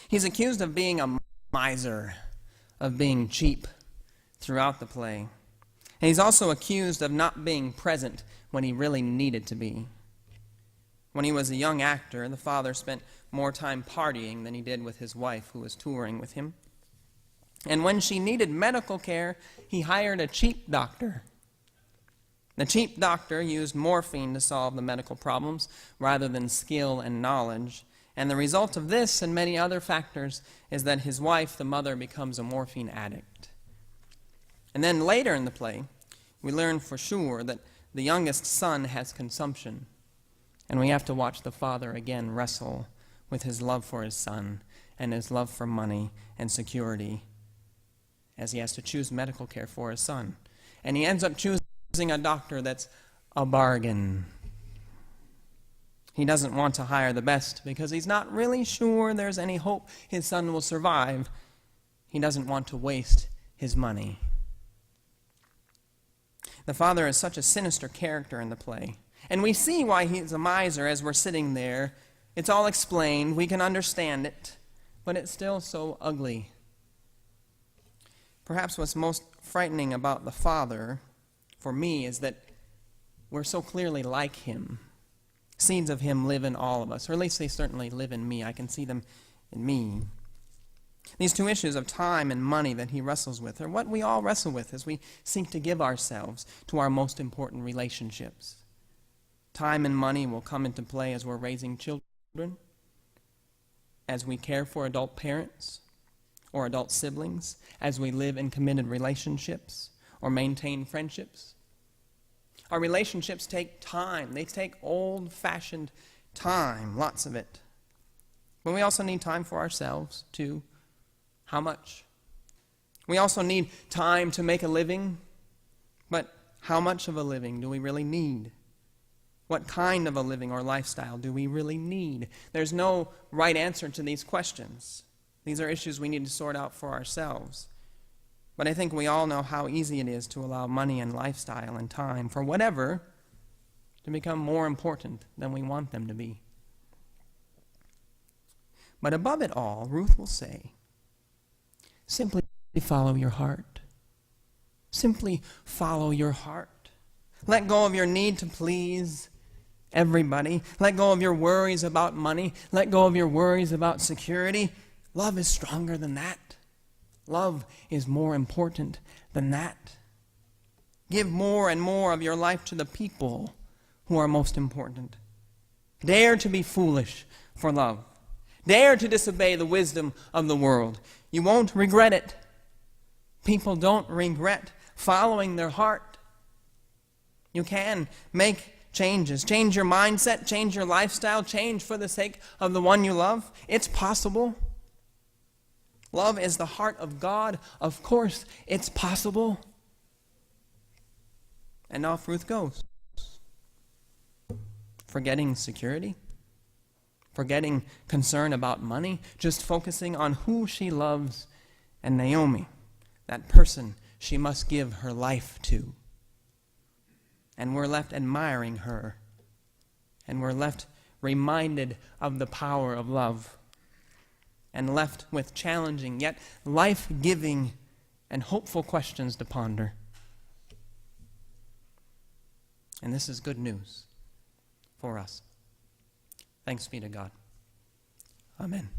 He's accused of being a miser, of being cheap throughout the play. And he's also accused of not being present when he really needed to be. When he was a young actor, the father spent more time partying than he did with his wife, who was touring with him. And when she needed medical care, he hired a cheap doctor. The cheap doctor used morphine to solve the medical problems rather than skill and knowledge. And the result of this and many other factors is that his wife, the mother, becomes a morphine addict. And then later in the play, we learn for sure that the youngest son has consumption. And we have to watch the father again wrestle with his love for his son and his love for money and security as he has to choose medical care for his son. And he ends up choosing a doctor that's a bargain. He doesn't want to hire the best because he's not really sure there's any hope his son will survive. He doesn't want to waste his money. The father is such a sinister character in the play. And we see why he's a miser as we're sitting there. It's all explained. We can understand it. But it's still so ugly. Perhaps what's most frightening about the father, for me, is that we're so clearly like him. Seeds of him live in all of us, or at least they certainly live in me. I can see them in me. These two issues of time and money that he wrestles with are what we all wrestle with as we seek to give ourselves to our most important relationships. Time and money will come into play as we're raising children, as we care for adult parents or adult siblings, as we live in committed relationships or maintain friendships. Our relationships take time. They take old-fashioned time, lots of it. But we also need time for ourselves, too. How much? We also need time to make a living, but how much of a living do we really need? What kind of a living or lifestyle do we really need? There's no right answer to these questions. These are issues we need to sort out for ourselves. But I think we all know how easy it is to allow money and lifestyle and time for whatever to become more important than we want them to be. But above it all, Ruth will say, simply follow your heart. Simply follow your heart. Let go of your need to please everybody. Let go of your worries about money. Let go of your worries about security. Love is stronger than that. Love is more important than that. Give more and more of your life to the people who are most important. Dare to be foolish for love. Dare to disobey the wisdom of the world. You won't regret it. People don't regret following their heart. You can make changes. Change your mindset, change your lifestyle, change for the sake of the one you love. It's possible. Love is the heart of God. Of course, it's possible. And off Ruth goes. Forgetting security. Forgetting concern about money. Just focusing on who she loves and Naomi, that person she must give her life to. And we're left admiring her. And we're left reminded of the power of love. And left with challenging yet life-giving and hopeful questions to ponder. And this is good news for us. Thanks be to God. Amen.